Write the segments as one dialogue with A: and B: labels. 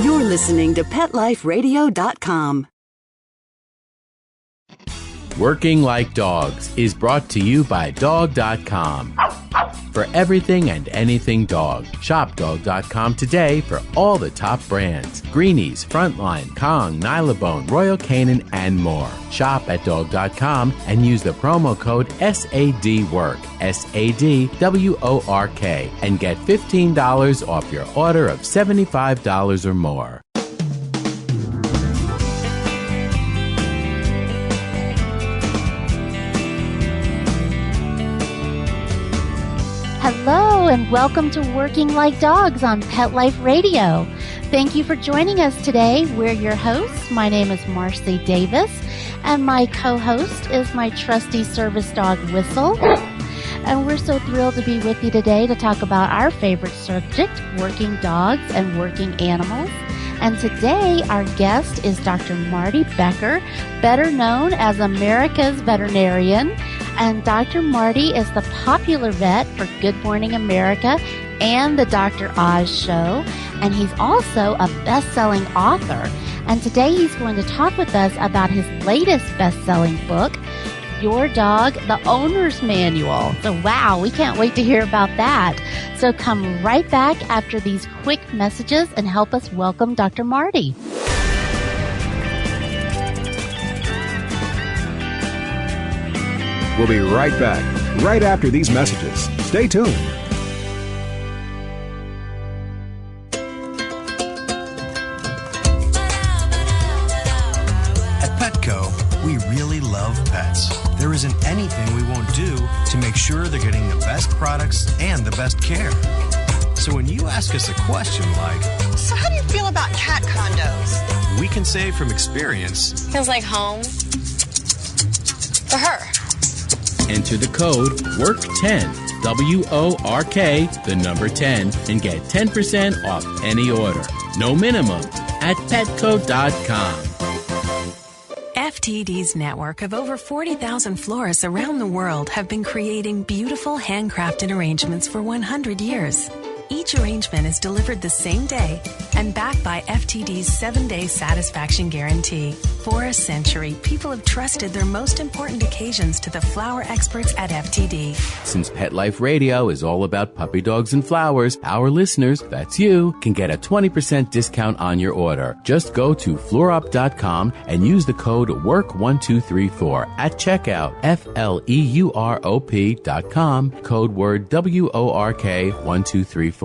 A: You're listening to PetLifeRadio.com.
B: Working Like Dogs is brought to you by Dog.com. For everything and anything dog, shop Dog.com today for all the top brands. Greenies, Frontline, Kong, Nylabone, Royal Canin, and more. Shop at Dog.com and use the promo code SADWORK, SADWORK, and get $15 off your order of $75 or more.
C: Hello and welcome to Working Like Dogs on Pet Life Radio. Thank you for joining us today. We're your hosts. My name is Marcy Davis, and my co-host is my trusty service dog, Whistle. And we're so thrilled to be with you today to talk about our favorite subject, working dogs and working animals. And today our guest is Dr. Marty Becker, better known as America's Veterinarian. And Dr. Marty is the popular vet for Good Morning America and the Dr. Oz Show. And he's also a best-selling author. And today he's going to talk with us about his latest best-selling book, Your Dog, the Owner's Manual. So wow, we can't wait to hear about that. So come right back after these quick messages and help us welcome Dr. Marty.
D: We'll be right back, right after these messages. Stay tuned.
E: At Petco, we really love pets. There isn't anything we won't do to make sure they're getting the best products and the best care. So when you ask us a question like,
F: so how do you feel about cat condos?
E: We can say from experience,
F: Feels like home for her.
B: Enter the code WORK10, WORK, the number 10, and get 10% off any order. No minimum at Petco.com.
G: FTD's network of over 40,000 florists around the world have been creating beautiful handcrafted arrangements for 100 years. Each arrangement is delivered the same day and backed by FTD's 7-day satisfaction guarantee. For a century, people have trusted their most important occasions to the flower experts at FTD.
B: Since Pet Life Radio is all about puppy dogs and flowers, our listeners, that's you, can get a 20% discount on your order. Just go to fluorop.com and use the code WORK1234 at checkout, FLEUROP.com, code word WORK1234.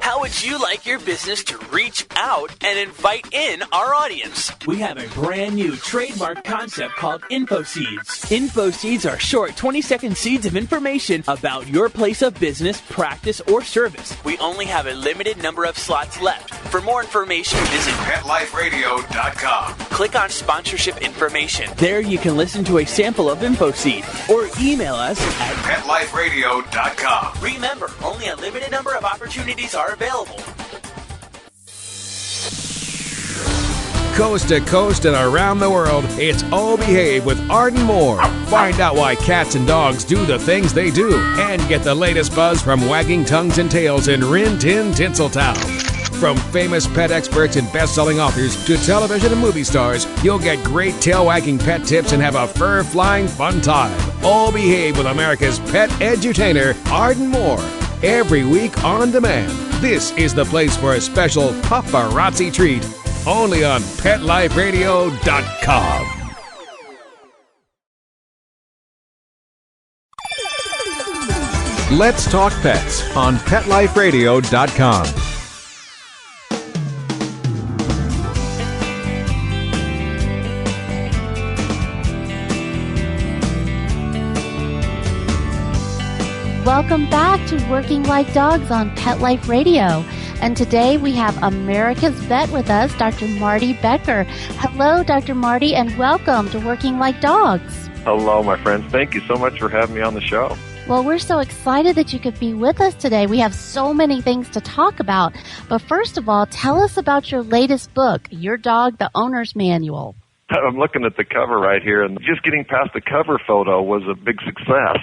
H: How would you like your business to reach out and invite in our audience? We have a brand new trademark concept called InfoSeeds. InfoSeeds are short 20-second seeds of information about your place of business, practice, or service. We only have a limited number of slots left. For more information, visit PetLifeRadio.com. Click on sponsorship information. There you can listen to a sample of InfoSeed or email us at PetLifeRadio.com. Remember, only a limited number of opportunities are available.
D: Coast to coast and around the world, it's Oh Behave with Arden Moore. Find out why cats and dogs do the things they do and get the latest buzz from wagging tongues and tails in Rin Tin Tinseltown. From famous pet experts and best-selling authors to television and movie stars, you'll get great tail-wagging pet tips and have a fur-flying fun time. Oh Behave with America's pet edutainer, Arden Moore. Every week on demand. This is the place for a special paparazzi treat. Only on PetLifeRadio.com. Let's talk pets on PetLifeRadio.com.
C: Welcome back to Working Like Dogs on Pet Life Radio. And today we have America's vet with us, Dr. Marty Becker. Hello, Dr. Marty, and welcome to Working Like Dogs.
I: Hello, my friends. Thank you so much for having me on the show.
C: Well, we're so excited that you could be with us today. We have so many things to talk about. But first of all, tell us about your latest book, Your Dog, the Owner's Manual.
I: I'm looking at the cover right here, and just getting past the cover photo was a big success.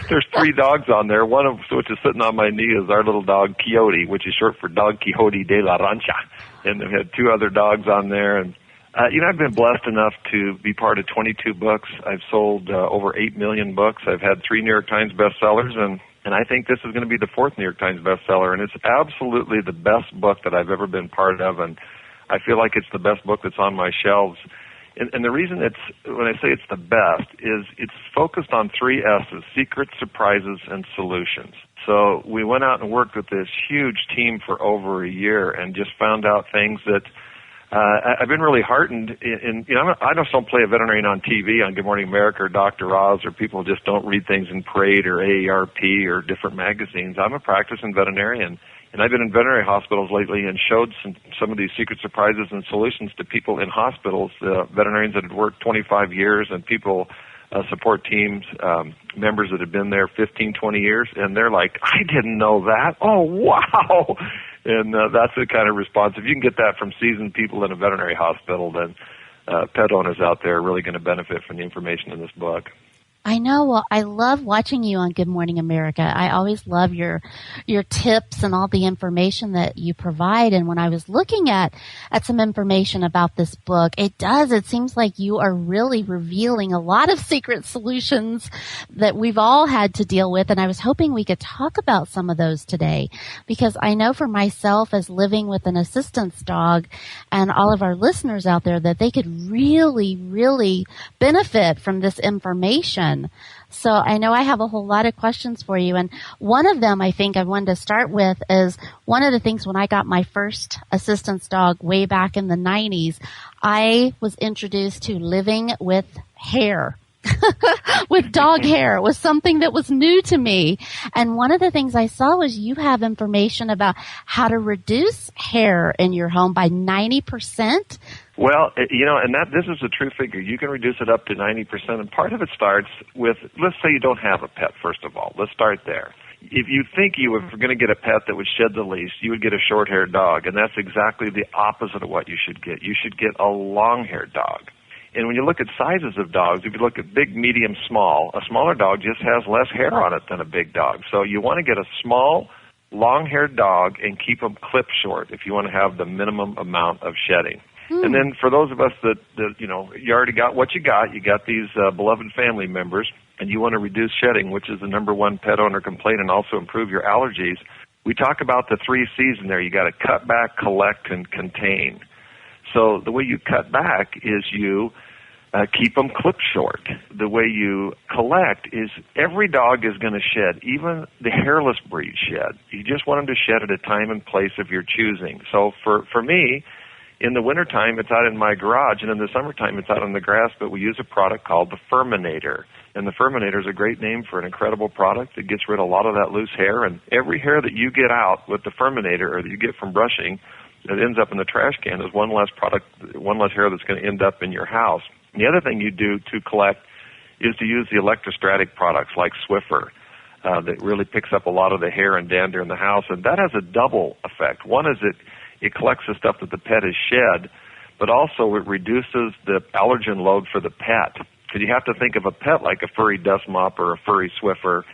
I: There's 3 dogs on there, one of which is sitting on my knee is our little dog, Quixote, which is short for Don Quixote de la Rancha. And we had 2 other dogs on there. And, I've been blessed enough to be part of 22 books. I've sold over 8 million books. I've had 3 New York Times bestsellers, and I think this is going to be the 4th New York Times bestseller. And it's absolutely the best book that I've ever been part of, and I feel like it's the best book that's on my shelves. And the reason when I say it's the best, is it's focused on 3 S's, secrets, surprises, and solutions. So we went out and worked with this huge team for over a year and just found out things that I've been really heartened in. I just don't play a veterinarian on TV on Good Morning America or Dr. Oz, or people just don't read things in Parade or AARP or different magazines. I'm a practicing veterinarian. And I've been in veterinary hospitals lately and showed some of these secret surprises and solutions to people in hospitals, veterinarians that had worked 25 years and people, support teams, members that have been there 15, 20 years, and they're like, I didn't know that. Oh, wow. And that's the kind of response. If you can get that from seasoned people in a veterinary hospital, then pet owners out there are really going to benefit from the information in this book.
C: I know. Well, I love watching you on Good Morning America. I always love your tips and all the information that you provide. And when I was looking at some information about this book, it seems like you are really revealing a lot of secret solutions that we've all had to deal with. And I was hoping we could talk about some of those today, because I know for myself, as living with an assistance dog, and all of our listeners out there, that they could really, really benefit from this information. So I know I have a whole lot of questions for you. And one of them I think I wanted to start with is one of the things when I got my first assistance dog way back in the 90s, I was introduced to living with hair. With dog hair. It was something that was new to me. And one of the things I saw was you have information about how to reduce hair in your home by 90%.
I: Well, and this is a true figure. You can reduce it up to 90%, and part of it starts with, let's say you don't have a pet, first of all. Let's start there. If you think you were going to get a pet that would shed the least, you would get a short-haired dog, and that's exactly the opposite of what you should get. You should get a long-haired dog. And when you look at sizes of dogs, if you look at big, medium, small, a smaller dog just has less hair on it than a big dog. So you want to get a small, long-haired dog and keep them clipped short if you want to have the minimum amount of shedding. And then for those of us that you already got what you got these beloved family members, and you want to reduce shedding, which is the number one pet owner complaint, and also improve your allergies, we talk about the 3 C's in there. You got to cut back, collect, and contain. So the way you cut back is you keep them clipped short. The way you collect is every dog is going to shed, even the hairless breed shed. You just want them to shed at a time and place of your choosing. So for me, in the wintertime, it's out in my garage, and in the summertime, it's out on the grass, but we use a product called the Furminator. And the Furminator is a great name for an incredible product. It gets rid of a lot of that loose hair, and every hair that you get out with the Furminator, or that you get from brushing, that ends up in the trash can is one less hair that's going to end up in your house. And the other thing you do to collect is to use the electrostatic products like Swiffer that really picks up a lot of the hair and dander in the house, and that has a double effect. One is it collects the stuff that the pet has shed, but also it reduces the allergen load for the pet. Because you have to think of a pet like a furry dust mop or a furry Swiffer,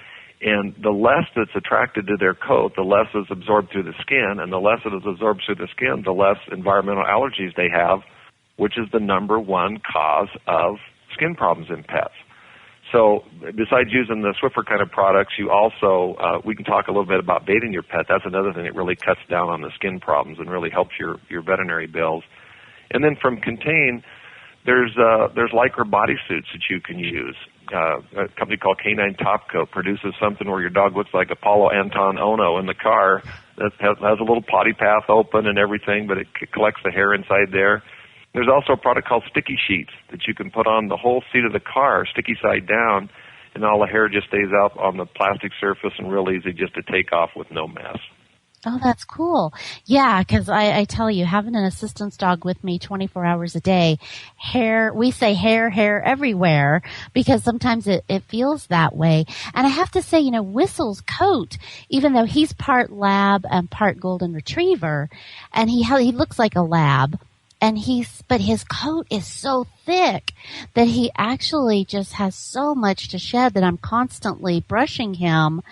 I: and the less that's attracted to their coat, the less is absorbed through the skin, and the less it is absorbed through the skin, the less environmental allergies they have, which is the number one cause of skin problems in pets. So besides using the Swiffer kind of products, you also, we can talk a little bit about bathing your pet. That's another thing that really cuts down on the skin problems and really helps your veterinary bills. And then from Contain, there's Lycra bodysuits that you can use. A company called Canine Topcoat produces something where your dog looks like Apollo Anton Ono in the car. That has a little potty path open and everything, but it collects the hair inside there. There's also a product called Sticky Sheets that you can put on the whole seat of the car, sticky side down, and all the hair just stays out on the plastic surface and real easy just to take off with no mess.
C: Oh, that's cool. Yeah, because I tell you, having an assistance dog with me 24 hours a day, we say hair everywhere, because sometimes it feels that way. And I have to say, Whistle's coat, even though he's part lab and part golden retriever, and he looks like a lab, And but his coat is so thick that he actually just has so much to shed that I'm constantly brushing him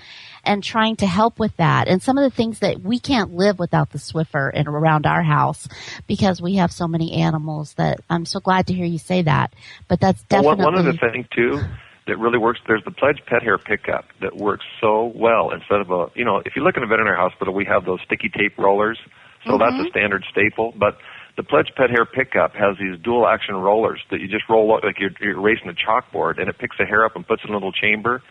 C: and trying to help with that. And some of the things that we can't live without the Swiffer and around our house because we have so many animals. That I'm so glad to hear you say that. But that's definitely
I: one other thing too that really works. There's the Pledge Pet Hair Pickup that works so well. Instead of if you look in a veterinary hospital, we have those sticky tape rollers. So that's a standard staple. But the Pledge Pet Hair Pickup has these dual action rollers that you just roll like you're erasing a chalkboard, and it picks the hair up and puts it in a little chamber.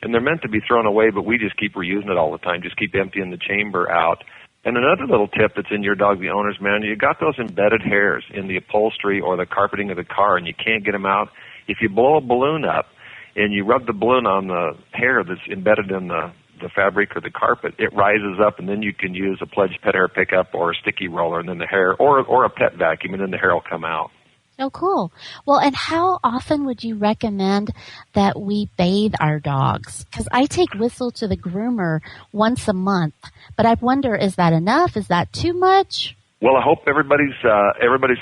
I: And they're meant to be thrown away, but we just keep reusing it all the time. Just keep emptying the chamber out. And another little tip that's in your Dog the Owner's Manual, you got those embedded hairs in the upholstery or the carpeting of the car, and you can't get them out. If you blow a balloon up and you rub the balloon on the hair that's embedded in the fabric or the carpet, it rises up, and then you can use a Pledge Pet Hair Pickup or a sticky roller, and then the hair, or a pet vacuum, and then the hair will come out.
C: Oh, cool. Well, and how often would you recommend that we bathe our dogs? Because I take Whistle to the groomer once a month, but I wonder, is that enough? Is that too much?
I: Well, I hope everybody's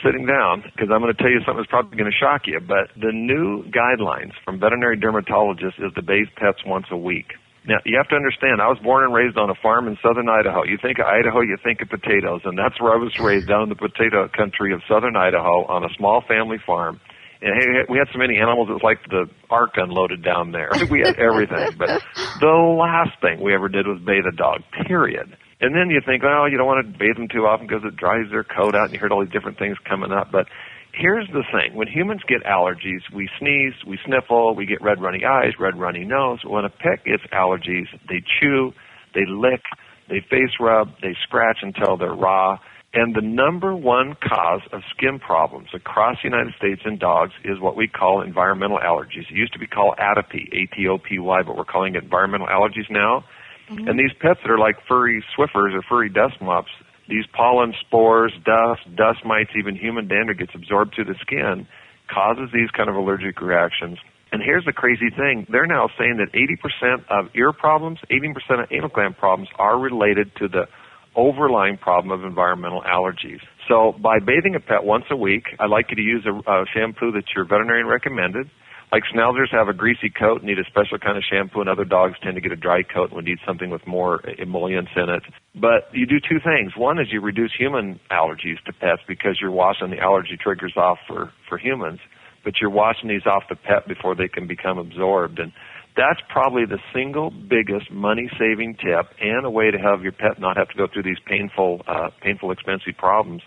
I: sitting down, because I'm going to tell you something that's probably going to shock you. But the new guidelines from veterinary dermatologists is to bathe pets once a week. Now, you have to understand, I was born and raised on a farm in southern Idaho. You think of Idaho, you think of potatoes, and that's where I was raised, down in the potato country of southern Idaho on a small family farm. And hey, we had so many animals, it was like the ark unloaded down there. We had everything. But the last thing we ever did was bathe a dog, period. And then you think, oh, you don't want to bathe them too often because it dries their coat out, and you heard all these different things coming up. But here's the thing. When humans get allergies, we sneeze, we sniffle, we get red runny eyes, red runny nose. When a pet gets allergies, they chew, they lick, they face rub, they scratch until they're raw. And the number one cause of skin problems across the United States in dogs is what we call environmental allergies. It used to be called atopy, A-T-O-P-Y, but we're calling it environmental allergies now. Mm-hmm. And these pets that are like furry Swiffers or furry dust mops, these pollen, spores, dust mites, even human dander gets absorbed through the skin, causes these kind of allergic reactions. And here's the crazy thing. They're now saying that 80% of ear problems, 18% of anal gland problems are related to the overlying problem of environmental allergies. So by bathing a pet once a week, I'd like you to use a shampoo that your veterinarian recommended. Like schnauzers have a greasy coat and need a special kind of shampoo, and other dogs tend to get a dry coat and would need something with more emollients in it. But you do two things. One is you reduce human allergies to pets because you're washing the allergy triggers off for humans, but you're washing these off the pet before they can become absorbed. And that's probably the single biggest money-saving tip and a way to have your pet not have to go through these painful, expensive problems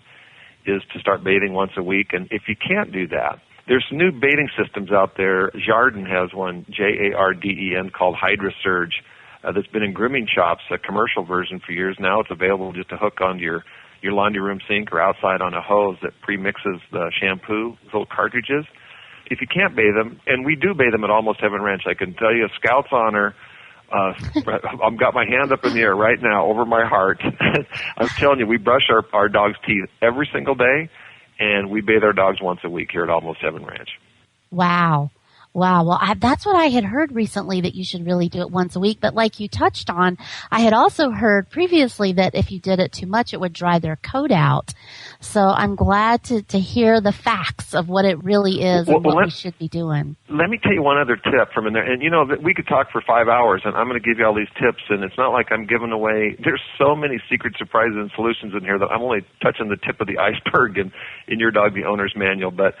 I: is to start bathing once a week. And if you can't do that, there's new bathing systems out there. Jarden has one, Jarden, called HydraSurge, that's been in grooming shops, a commercial version for years now. It's available just to hook onto your laundry room sink or outside on a hose that premixes the shampoo, little cartridges. If you can't bathe them, and we do bathe them at Almost Heaven Ranch, I can tell you, Scout's honor, I've got my hand up in the air right now over my heart. I'm telling you, we brush our dog's teeth every single day, and we bathe our dogs once a week here at Almost Heaven Ranch.
C: Wow. Well, that's what I had heard recently, that you should really do it once a week. But like you touched on, I had also heard previously that if you did it too much, it would dry their coat out. So I'm glad to hear the facts of what it really is and what we should be doing.
I: Let me tell you one other tip from in there. And, we could talk for 5 hours, and I'm going to give you all these tips, and it's not like I'm giving away. There's so many secret surprises and solutions in here that I'm only touching the tip of the iceberg in your Dog the Owner's Manual. But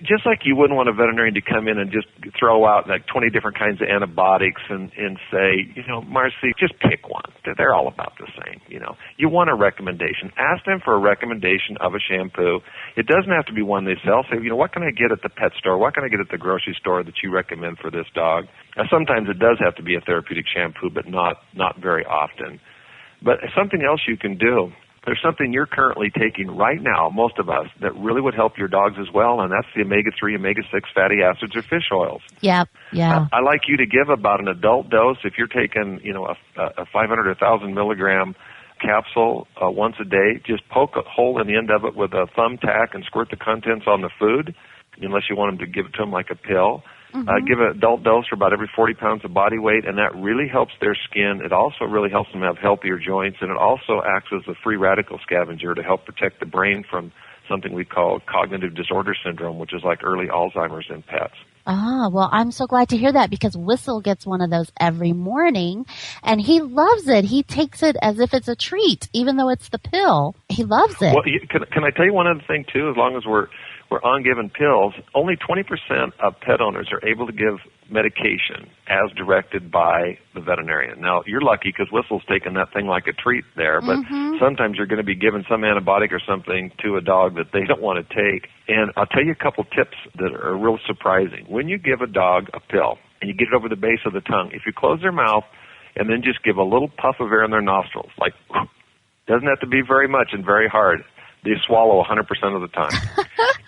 I: just like you wouldn't want a veterinarian to come in and just throw out like 20 different kinds of antibiotics and say, Marcy, just pick one. They're all about the same, You want a recommendation. Ask them for a recommendation of a shampoo. It doesn't have to be one they sell. Say, what can I get at the pet store? What can I get at the grocery store that you recommend for this dog? Now, sometimes it does have to be a therapeutic shampoo, but not very often. But something else you can do. There's something you're currently taking right now, most of us, that really would help your dogs as well, and that's the omega-3, omega-6 fatty acids or fish oils.
C: Yep, yeah.
I: I like you to give about an adult dose. If you're taking, a 500 or 1,000 milligram capsule once a day, just poke a hole in the end of it with a thumbtack and squirt the contents on the food, unless you want them to give it to them like a pill. Mm-hmm. Give an adult dose for about every 40 pounds of body weight, and that really helps their skin. It also really helps them have healthier joints, and it also acts as a free radical scavenger to help protect the brain from something we call cognitive disorder syndrome, which is like early Alzheimer's in pets.
C: Ah, well, I'm so glad to hear that because Whistle gets one of those every morning, and he loves it. He takes it as if it's a treat, even though it's the pill. He loves it.
I: Well, can I tell you one other thing, too? As long as we're on giving pills, only 20% of pet owners are able to give medication as directed by the veterinarian. Now, you're lucky because Whistle's taking that thing like a treat there, but sometimes you're going to be giving some antibiotic or something to a dog that they don't want to take. And I'll tell you a couple tips that are real surprising. When you give a dog a pill and you get it over the base of the tongue, if you close their mouth and then just give a little puff of air in their nostrils, like, doesn't have to be very much and very hard, they swallow 100% of the time.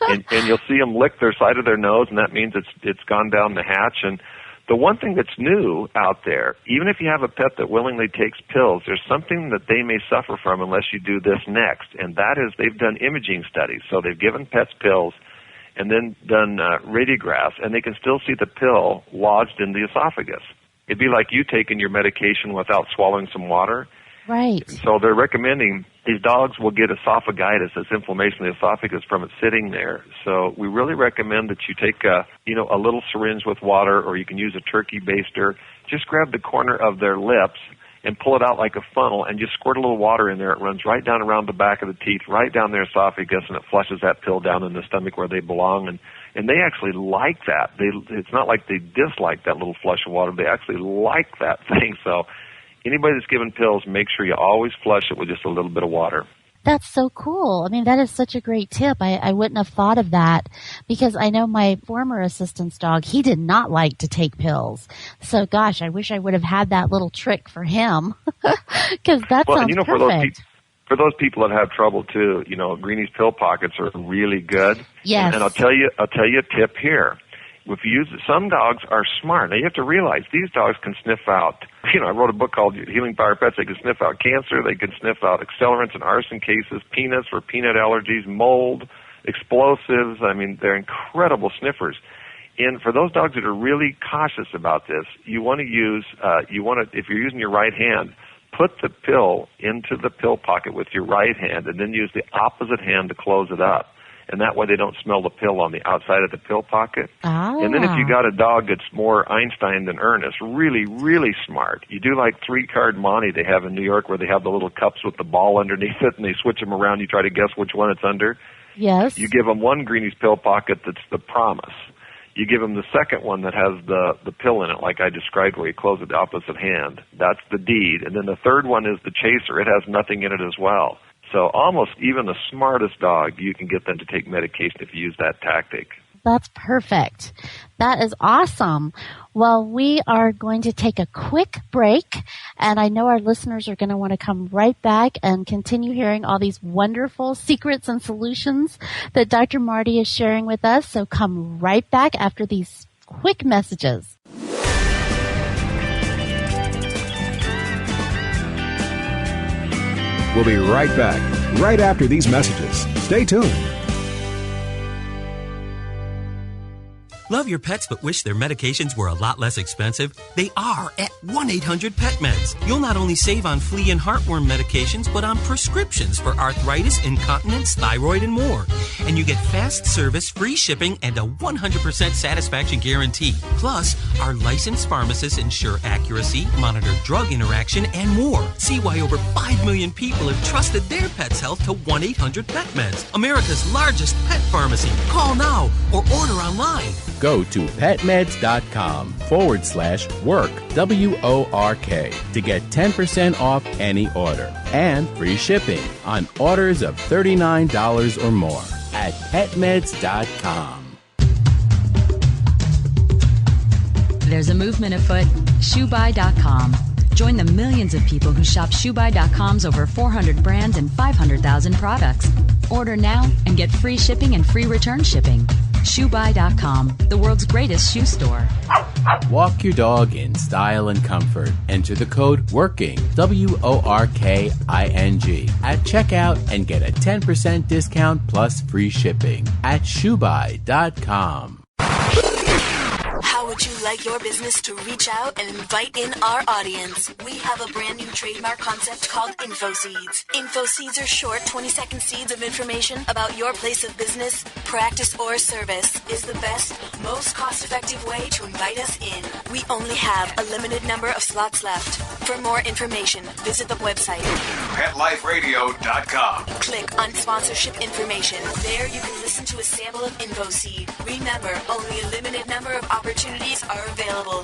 I: and you'll see them lick their side of their nose, and that means it's gone down the hatch. And the one thing that's new out there, even if you have a pet that willingly takes pills, there's something that they may suffer from unless you do this next, and that is they've done imaging studies. So they've given pets pills and then done radiographs, and they can still see the pill lodged in the esophagus. It'd be like you taking your medication without swallowing some water.
C: Right.
I: So they're recommending these dogs will get esophagitis, this inflammation of the esophagus from it sitting there. So we really recommend that you take a little syringe with water, or you can use a turkey baster. Just grab the corner of their lips and pull it out like a funnel and just squirt a little water in there. It runs right down around the back of the teeth, right down their esophagus, and it flushes that pill down in the stomach where they belong. And they actually like that. It's not like they dislike that little flush of water. They actually like that thing. So anybody that's given pills, make sure you always flush it with just a little bit of water.
C: That's so cool. I mean, that is such a great tip. I wouldn't have thought of that because I know my former assistant's dog, he did not like to take pills. So, gosh, I wish I would have had that little trick for him because that sounds perfect.
I: For those people that have trouble too, Greenie's pill pockets are really good.
C: Yes.
I: And I'll tell you a tip here. If you use some dogs are smart. Now you have to realize these dogs can sniff out. I wrote a book called Healing Power Pets. They can sniff out cancer. They can sniff out accelerants and arson cases, peanuts for peanut allergies, mold, explosives. I mean, they're incredible sniffers. And for those dogs that are really cautious about this, you want to use if you're using your right hand, put the pill into the pill pocket with your right hand, and then use the opposite hand to close it up. And that way they don't smell the pill on the outside of the pill pocket.
C: Ah.
I: And then if you got a dog that's more Einstein than Ernest, really, really smart, you do like 3-card Monte they have in New York where they have the little cups with the ball underneath it and they switch them around. You try to guess which one it's under.
C: Yes.
I: You give them one Greenie's pill pocket that's the promise. You give them the second one that has the pill in it, like I described, where you close it the opposite hand. That's the deed. And then the third one is the chaser. It has nothing in it as well. So almost even the smartest dog, you can get them to take medication if you use that tactic.
C: That's perfect. That is awesome. Well, we are going to take a quick break, and I know our listeners are going to want to come right back and continue hearing all these wonderful secrets and solutions that Dr. Marty is sharing with us. So come right back after these quick messages.
D: We'll be right back, right after these messages. Stay tuned.
J: Love your pets but wish their medications were a lot less expensive? They are at 1-800-PET-MEDS. You'll not only save on flea and heartworm medications, but on prescriptions for arthritis, incontinence, thyroid, and more. And you get fast service, free shipping, and a 100% satisfaction guarantee. Plus, our licensed pharmacists ensure accuracy, monitor drug interaction, and more. See why over 5 million people have trusted their pet's health to 1-800-PET-MEDS, America's largest pet pharmacy. Call now or order online.
B: Go to petmeds.com/work, WORK, to get 10% off any order and free shipping on orders of $39 or more at petmeds.com.
K: There's a movement afoot, ShoeBuy.com. Join the millions of people who shop ShoeBuy.com's over 400 brands and 500,000 products. Order now and get free shipping and free return shipping. ShoeBuy.com, the world's greatest shoe store.
B: Walk your dog in style and comfort. Enter the code WORKING, WORKING, at checkout and get a 10% discount plus free shipping at ShoeBuy.com.
F: How would
L: would you like your business to reach out and invite in our audience? We have a brand new trademark concept called InfoSeeds. InfoSeeds are short 20-second seeds of information about your place of business, practice, or service. Is the best, most cost-effective way to invite us in. We only have a limited number of slots left. For more information, visit the website
D: PetLifeRadio.com.
L: Click on sponsorship information. There you can listen to a sample of InfoSeed. Remember, only a limited number of opportunities are available.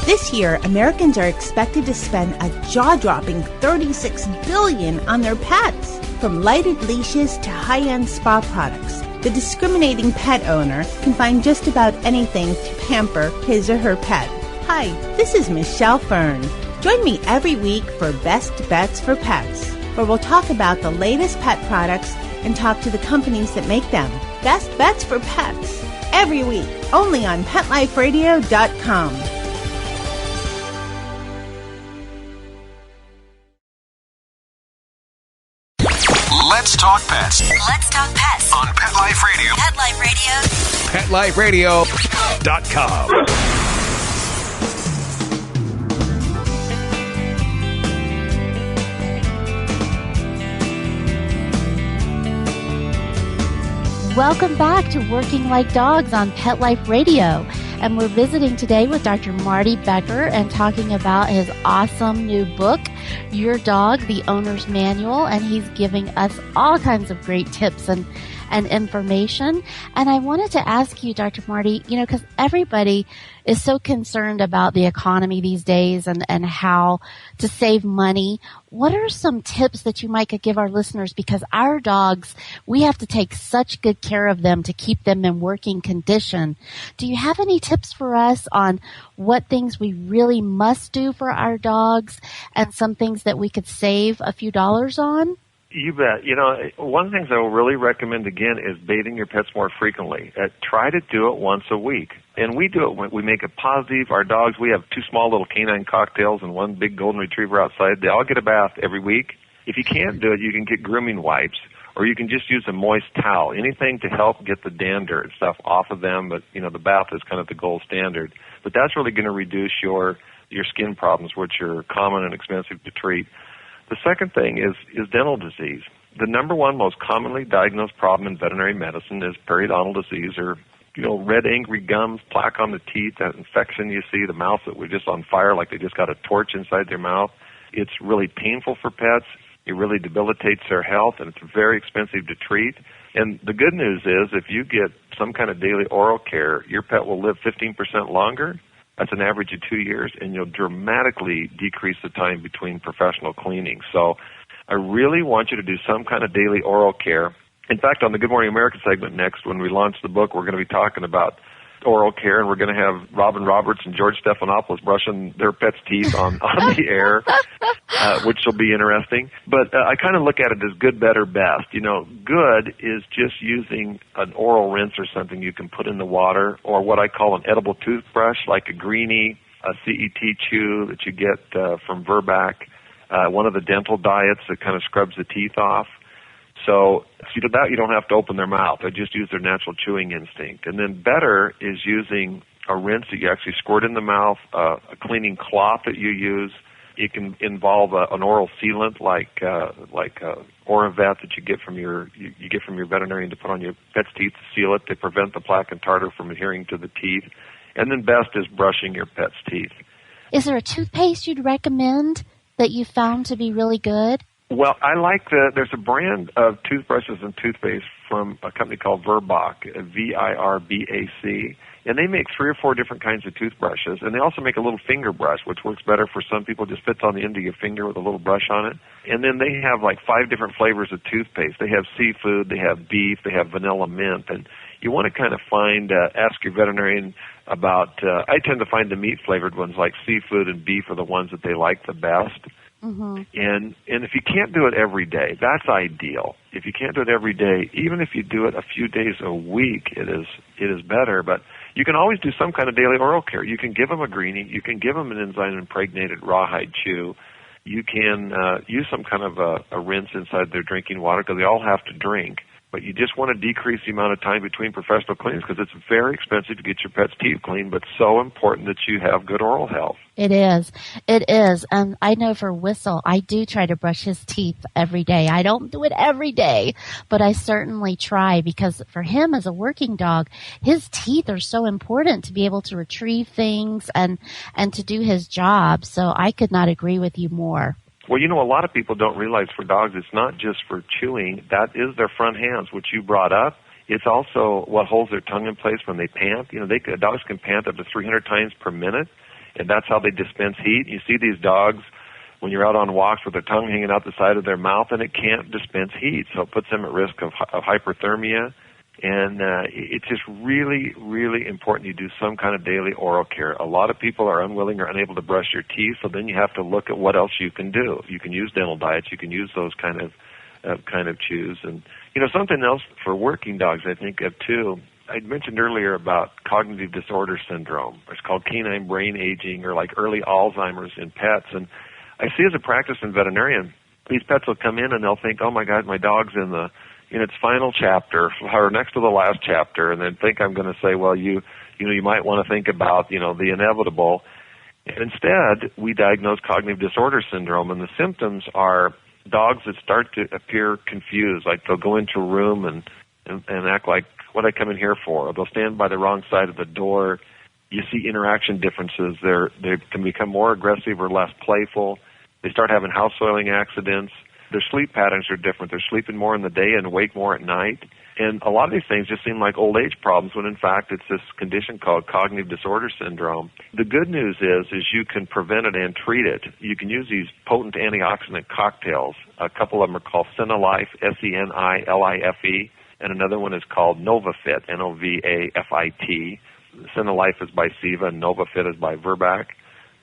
M: This year, Americans are expected to spend a jaw-dropping $36 billion on their pets. From lighted leashes to high-end spa products, the discriminating pet owner can find just about anything to pamper his or her pet. Hi, this is Michelle Fern. Join me every week for Best Bets for Pets, where we'll talk about the latest pet products and talk to the companies that make them. Best Bets for Pets, every week, only on PetLifeRadio.com.
D: Let's talk pets
L: Let's talk pets
D: on Pet Life Radio.
L: Pet Life Radio.
D: PetLifeRadio.com.
C: Welcome back to Working Like Dogs on Pet Life Radio. And we're visiting today with Dr. Marty Becker and talking about his awesome new book, Your Dog, The Owner's Manual. And he's giving us all kinds of great tips and information. And I wanted to ask you, Dr. Marty, because everybody is so concerned about the economy these days and how to save money. What are some tips that you might could give our listeners? Because our dogs, we have to take such good care of them to keep them in working condition. Do you have any tips for us on what things we really must do for our dogs and some things that we could save a few dollars on?
I: You bet. One of the things I will really recommend, again, is bathing your pets more frequently. Try to do it once a week. And we do it when we make it positive. Our dogs, we have 2 small little canine cocktails and 1 big golden retriever outside. They all get a bath every week. If you can't do it, you can get grooming wipes, or you can just use a moist towel, anything to help get the dander and stuff off of them. But, the bath is kind of the gold standard. But that's really going to reduce your skin problems, which are common and expensive to treat. The second thing is dental disease. The number one most commonly diagnosed problem in veterinary medicine is periodontal disease, or red angry gums, plaque on the teeth, that infection you see, the mouth that was just on fire like they just got a torch inside their mouth. It's really painful for pets. It really debilitates their health, and it's very expensive to treat. And the good news is if you get some kind of daily oral care, your pet will live 15% longer. That's an average of 2 years, and you'll dramatically decrease the time between professional cleaning. So I really want you to do some kind of daily oral care. In fact, on the Good Morning America segment next, when we launch the book, we're going to be talking about oral care, and we're going to have Robin Roberts and George Stephanopoulos brushing their pets' teeth on the air, which will be interesting. But I kind of look at it as good, better, best. Good is just using an oral rinse or something you can put in the water, or what I call an edible toothbrush, like a Greenie, a CET Chew that you get from Verbac, one of the dental diets that kind of scrubs the teeth off. So that you don't have to open their mouth. They just use their natural chewing instinct. And then better is using a rinse that you actually squirt in the mouth, a cleaning cloth that you use. It can involve an oral sealant like Oravet that you get from your veterinarian to put on your pet's teeth to seal it. They prevent the plaque and tartar from adhering to the teeth. And then best is brushing your pet's teeth.
C: Is there a toothpaste you'd recommend that you found to be really good?
I: Well, I like there's a brand of toothbrushes and toothpaste from a company called Verbac, VIRBAC, and they make 3 or 4 different kinds of toothbrushes, and they also make a little finger brush, which works better for some people, just fits on the end of your finger with a little brush on it. And then they have like 5 different flavors of toothpaste. They have seafood, they have beef, they have vanilla mint, and you want to kind of ask your veterinarian about, I tend to find the meat-flavored ones like seafood and beef are the ones that they like the best.
C: Mm-hmm.
I: And if you can't do it every day, that's ideal. If you can't do it every day, even if you do it a few days a week, it is better. But you can always do some kind of daily oral care. You can give them a Greenie. You can give them an enzyme-impregnated rawhide chew. You can use some kind of a rinse inside their drinking water because they all have to drink. But you just want to decrease the amount of time between professional cleanings because it's very expensive to get your pet's teeth cleaned, but so important that you have good oral health.
C: It is. It is. And I know for Whistle, I do try to brush his teeth every day. I don't do it every day, but I certainly try because for him as a working dog, his teeth are so important to be able to retrieve things and to do his job. So I could not agree with you more.
I: Well, a lot of people don't realize for dogs it's not just for chewing. That is their front hands, which you brought up. It's also what holds their tongue in place when they pant. Dogs can pant up to 300 times per minute, and that's how they dispense heat. You see these dogs when you're out on walks with their tongue hanging out the side of their mouth, and it can't dispense heat, so it puts them at risk of hyperthermia. And it's just really, really important you do some kind of daily oral care. A lot of people are unwilling or unable to brush your teeth, so then you have to look at what else you can do. You can use dental diets. You can use those kind of chews. And, something else for working dogs I think of, too. I mentioned earlier about cognitive disorder syndrome. It's called canine brain aging or like early Alzheimer's in pets. And I see as a practicing veterinarian, these pets will come in and they'll think, oh, my God, my dog's in its final chapter or next to the last chapter, and then think I'm going to say, well, you might want to think about, the inevitable. And instead, we diagnose cognitive disorder syndrome, and the symptoms are dogs that start to appear confused, like they'll go into a room and act like, what I come in here for? Or they'll stand by the wrong side of the door. You see interaction differences. They can become more aggressive or less playful. They start having house soiling accidents. Their sleep patterns are different. They're sleeping more in the day and awake more at night. And a lot of these things just seem like old age problems when in fact it's this condition called cognitive disorder syndrome. The good news is you can prevent it and treat it. You can use these potent antioxidant cocktails. A couple of them are called Senilife, Senilife, and another one is called NovaFit, Novafit. Senilife is by Seva and NovaFit is by Verbac.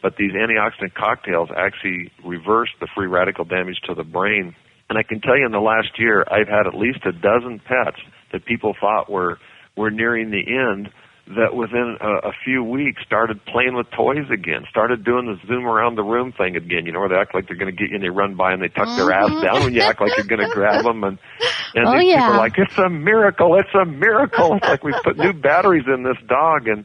I: But these antioxidant cocktails actually reverse the free radical damage to the brain. And I can tell you in the last year, I've had at least a dozen pets that people thought were nearing the end that within a few weeks started playing with toys again, started doing the zoom around the room thing again, where they act like they're going to get you and they run by and they tuck their ass down when you act like you're going to grab them. And these people are like, it's a miracle, it's a miracle. It's like we've put new batteries in this dog. And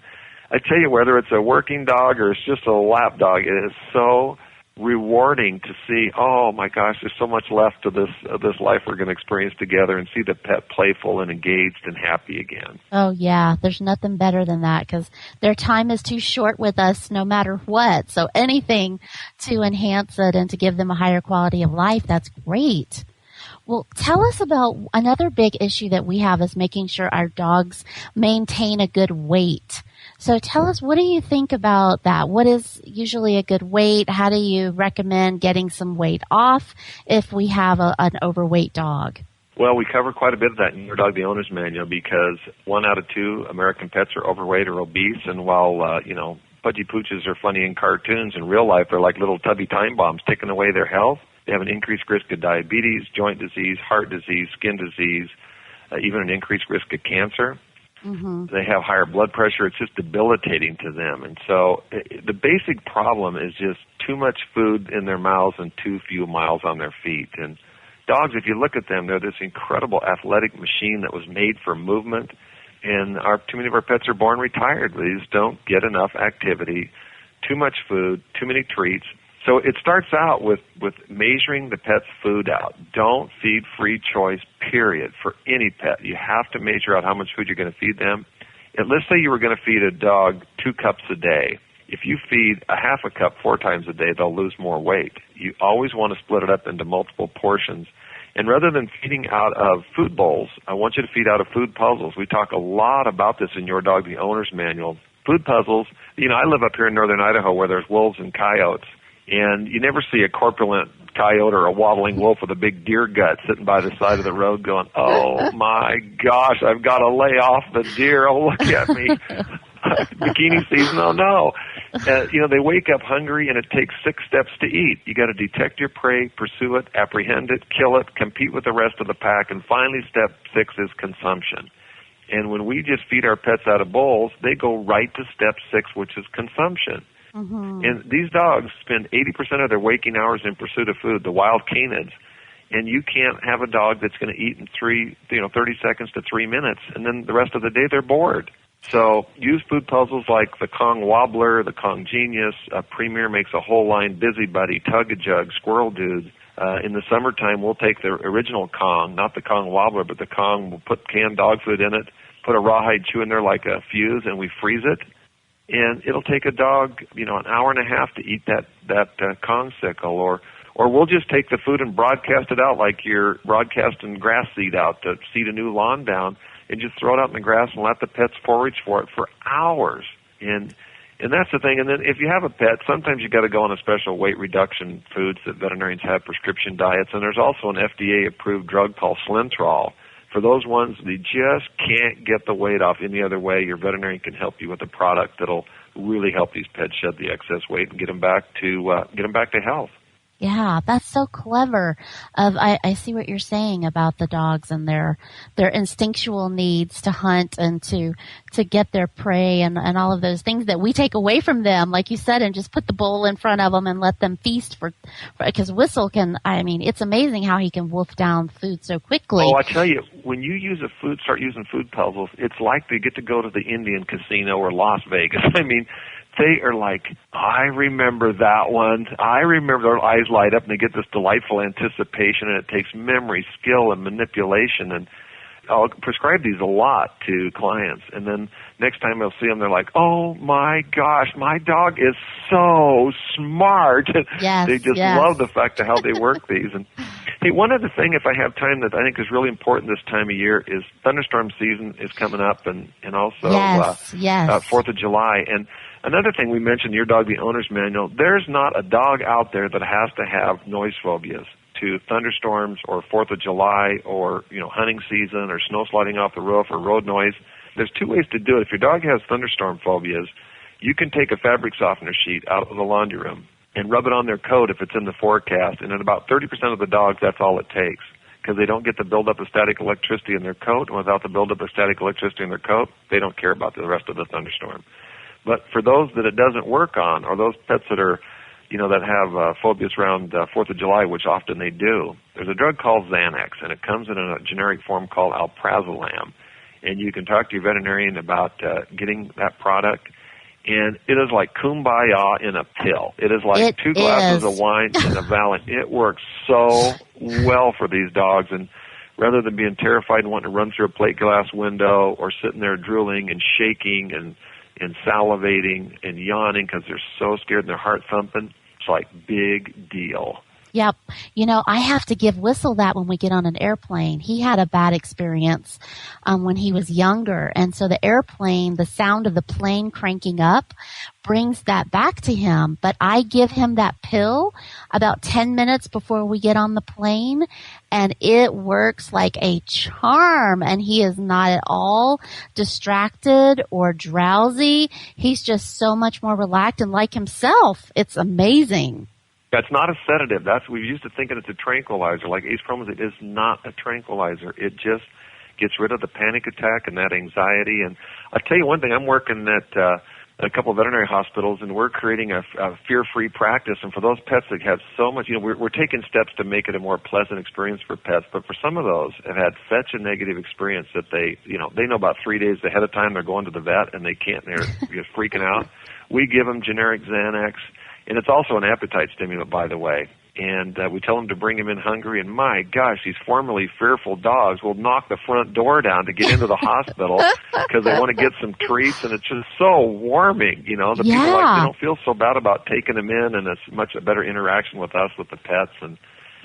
I: I tell you, whether it's a working dog or it's just a lap dog, it is so rewarding to see, oh my gosh, there's so much left to this life we're going to experience together, and see the pet playful and engaged and happy again.
C: Oh yeah, there's nothing better than that because their time is too short with us no matter what. So anything to enhance it and to give them a higher quality of life, that's great. Well, tell us about another big issue that we have is making sure our dogs maintain a good weight. So tell us, what do you think about that? What is usually a good weight? How do you recommend getting some weight off if we have an overweight dog?
I: Well, we cover quite a bit of that in Your Dog, the Owner's Manual, because 1 out of 2 American pets are overweight or obese, and while, pudgy pooches are funny in cartoons, in real life they're like little tubby time bombs ticking away their health. They have an increased risk of diabetes, joint disease, heart disease, skin disease, even an increased risk of cancer. Mm-hmm. They have higher blood pressure. It's just debilitating to them. And so the basic problem is just too much food in their mouths and too few miles on their feet. And dogs, if you look at them, they're this incredible athletic machine that was made for movement. And too many of our pets are born retired. They just don't get enough activity, too much food, too many treats. So it starts out with measuring the pet's food out. Don't feed free choice, period, for any pet. You have to measure out how much food you're going to feed them. And let's say you were going to feed a dog 2 cups a day. If you feed a half a cup 4 times a day, they'll lose more weight. You always want to split it up into multiple portions. And rather than feeding out of food bowls, I want you to feed out of food puzzles. We talk a lot about this in Your Dog, the Owner's Manual. Food puzzles, I live up here in northern Idaho where there's wolves and coyotes. And you never see a corpulent coyote or a waddling wolf with a big deer gut sitting by the side of the road going, oh, my gosh, I've got to lay off the deer. Oh, look at me. Bikini season, oh, no. They wake up hungry, and it takes 6 steps to eat. You got to detect your prey, pursue it, apprehend it, kill it, compete with the rest of the pack, and finally step 6 is consumption. And when we just feed our pets out of bowls, they go right to step 6, which is consumption. Mm-hmm. And these dogs spend 80% of their waking hours in pursuit of food, the wild canids. And you can't have a dog that's going to eat in 30 seconds to 3 minutes, and then the rest of the day they're bored. So use food puzzles like the Kong Wobbler, the Kong Genius. Premier makes a whole line, Busybody, Tug-a-Jug, Squirrel Dude. In the summertime, we'll take the original Kong, not the Kong Wobbler, but the Kong. We'll put canned dog food in it, put a rawhide chew in there like a fuse, and we freeze it. And it'll take a dog, an hour and a half to eat that Kong sickle. Or we'll just take the food and broadcast it out like you're broadcasting grass seed out to seed a new lawn down, and just throw it out in the grass and let the pets forage for it for hours. And that's the thing. And then if you have a pet, sometimes you got to go on a special weight reduction foods that veterinarians have, prescription diets. And there's also an FDA-approved drug called Slintrol. For those ones that just can't get the weight off any other way, your veterinarian can help you with a product that'll really help these pets shed the excess weight and get them back to health.
C: Yeah, that's so clever. I see what you're saying about the dogs and their instinctual needs to hunt and to get their prey and all of those things that we take away from them, like you said, and just put the bowl in front of them and let them feast because Whistle it's amazing how he can wolf down food so quickly.
I: Oh, I tell you, when you start using food puzzles, it's like they get to go to the Indian casino or Las Vegas. They are like, I remember that one. I remember their eyes light up and they get this delightful anticipation, and it takes memory, skill, and manipulation. And I'll prescribe these a lot to clients. And then next time I'll see them, they're like, oh my gosh, my dog is so smart.
C: Yes,
I: they just love the fact of how they work these. And hey, one other thing, if I have time, that I think is really important this time of year is thunderstorm season is coming up, and also 4th of July. And another thing we mentioned, Your Dog, the Owner's Manual, there's not a dog out there that has to have noise phobias to thunderstorms or 4th of July or, hunting season or snow sliding off the roof or road noise. There's two ways to do it. If your dog has thunderstorm phobias, you can take a fabric softener sheet out of the laundry room and rub it on their coat if it's in the forecast. And in about 30% of the dogs, that's all it takes, because they don't get the buildup of static electricity in their coat. And without the buildup of static electricity in their coat, they don't care about the rest of the thunderstorm. But for those that it doesn't work on, or those pets that are, that have phobias around 4th of July, which often they do, there's a drug called Xanax, and it comes in a generic form called alprazolam. And you can talk to your veterinarian about getting that product. And it is like kumbaya in a pill. It is like two glasses of wine and a Valiant. It works so well for these dogs. And rather than being terrified and wanting to run through a plate glass window or sitting there drooling and shaking and salivating and yawning because they're so scared and their heart thumping, it's like big deal.
C: Yep. I have to give Whistle that when we get on an airplane. He had a bad experience when he was younger. And so the airplane, the sound of the plane cranking up brings that back to him. But I give him that pill about 10 minutes before we get on the plane, and it works like a charm. And he is not at all distracted or drowsy. He's just so much more relaxed and like himself. It's amazing.
I: That's not a sedative. We're used to thinking it's a tranquilizer. Like Ace Promazine is not a tranquilizer. It just gets rid of the panic attack and that anxiety. And I'll tell you one thing, I'm working at a couple of veterinary hospitals, and we're creating a fear-free practice. And for those pets that have so much, we're taking steps to make it a more pleasant experience for pets. But for some of those have had such a negative experience that they know about 3 days ahead of time they're going to the vet and they can't, and they're just freaking out. We give them generic Xanax. And it's also an appetite stimulant, by the way. And we tell them to bring him in hungry. And my gosh, these formerly fearful dogs will knock the front door down to get into the hospital because they want to get some treats. And it's just so warming. The people they don't feel so bad about taking them in, and it's much a better interaction with us, with the pets. And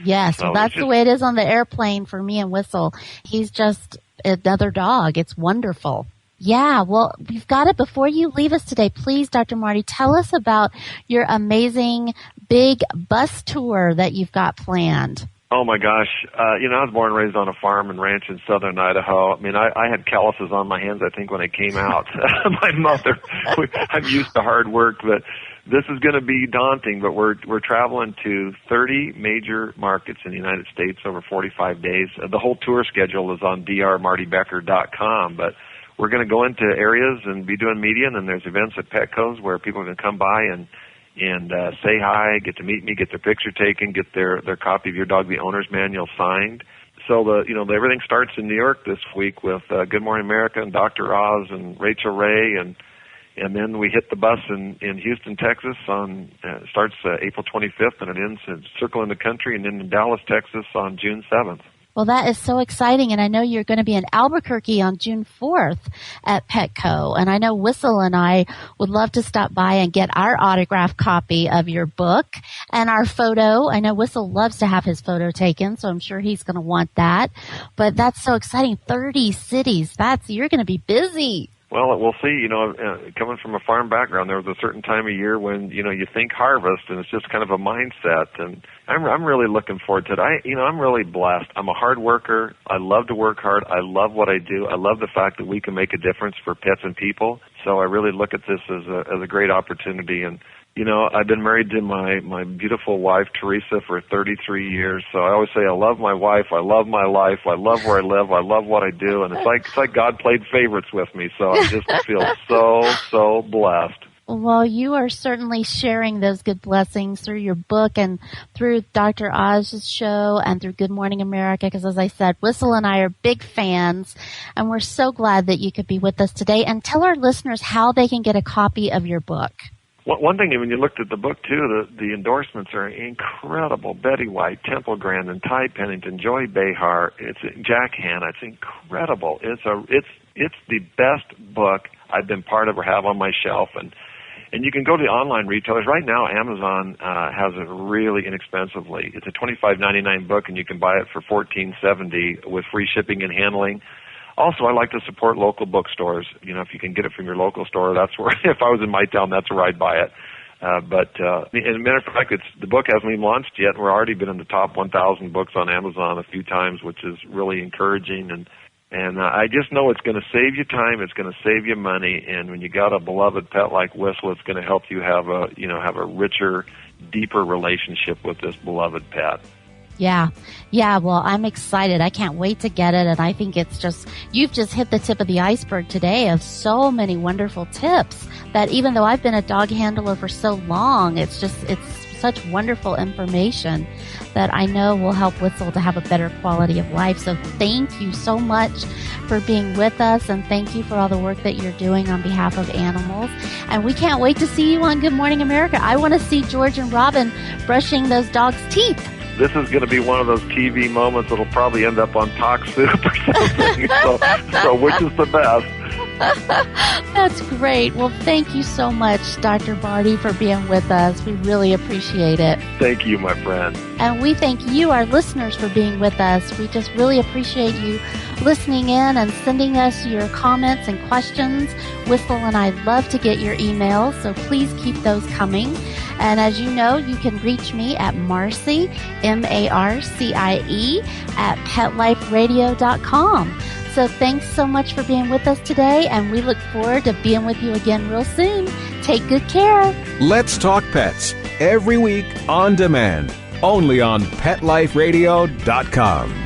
C: yes, so that's the way it is on the airplane for me and Whistle. He's just another dog. It's wonderful. Yeah, well, we've got it. Before you leave us today, please, Dr. Marty, tell us about your amazing big bus tour that you've got planned.
I: Oh, my gosh. I was born and raised on a farm and ranch in southern Idaho. I had calluses on my hands, I think, when I came out. My mother, I'm used to hard work, but this is going to be daunting. But we're traveling to 30 major markets in the United States over 45 days. The whole tour schedule is on drmartybecker.com, but we're going to go into areas and be doing media, and then there's events at Petco's where people can come by and and say hi, get to meet me, get their picture taken, get their copy of Your Dog, the Owner's Manual signed. So everything starts in New York this week with Good Morning America and Dr. Oz and Rachel Ray, and then we hit the bus in Houston, Texas starts April 25th, and it ends circling the country, and then in Dallas, Texas on June 7th.
C: Well, that is so exciting, and I know you're going to be in Albuquerque on June 4th at Petco, and I know Whistle and I would love to stop by and get our autographed copy of your book and our photo. I know Whistle loves to have his photo taken, so I'm sure he's going to want that, but that's so exciting. 30 cities. You're going to be busy.
I: Well, we'll see. Coming from a farm background, there was a certain time of year when, you think harvest, and it's just kind of a mindset. And I'm really looking forward to it. I'm really blessed. I'm a hard worker. I love to work hard. I love what I do. I love the fact that we can make a difference for pets and people. So I really look at this as a great opportunity. And I've been married to my beautiful wife, Teresa, for 33 years. So I always say I love my wife, I love my life, I love where I live, I love what I do. And it's like God played favorites with me. So I just feel so blessed.
C: Well, you are certainly sharing those good blessings through your book and through Dr. Oz's show and through Good Morning America, because as I said, Whistle and I are big fans, and we're so glad that you could be with us today. And tell our listeners how they can get a copy of your book.
I: One thing, when you looked at the book, too, the endorsements are incredible. Betty White, Temple Grandin, Ty Pennington, Joy Behar, it's Jack Hanna. It's incredible. It's the best book I've been part of or have on my shelf. And you can go to the online retailers. Right now, Amazon has it really inexpensively. It's a $25.99 book, and you can buy it for $14.70 with free shipping and handling. Also, I like to support local bookstores. If you can get it from your local store, that's where, if I was in my town, that's where I'd buy it. But as a matter of fact, the book hasn't even launched yet, and we're already been in the top 1,000 books on Amazon a few times, which is really encouraging. And I just know it's going to save you time, it's going to save you money, and when you got a beloved pet like Whistle, it's going to help you have a richer, deeper relationship with this beloved pet.
C: Yeah. Well, I'm excited. I can't wait to get it. And I think you've just hit the tip of the iceberg today of so many wonderful tips that even though I've been a dog handler for so long, it's such wonderful information that I know will help Whistle to have a better quality of life. So thank you so much for being with us, and thank you for all the work that you're doing on behalf of animals. And we can't wait to see you on Good Morning America. I want to see George and Robin brushing those dogs' teeth.
I: This is going to be one of those TV moments that'll probably end up on Talk Soup or something. so which is the best?
C: That's great. Well, thank you so much, Dr. Barty, for being with us. We really appreciate it.
I: Thank you, my friend.
C: And we thank you, our listeners, for being with us. We just really appreciate you listening in and sending us your comments and questions. Whistle and I love to get your emails, so please keep those coming. And as you know, you can reach me at Marcie, MARCIE, at PetLifeRadio.com. So thanks so much for being with us today, and we look forward to being with you again real soon. Take good care.
D: Let's Talk Pets, every week on demand, only on PetLifeRadio.com.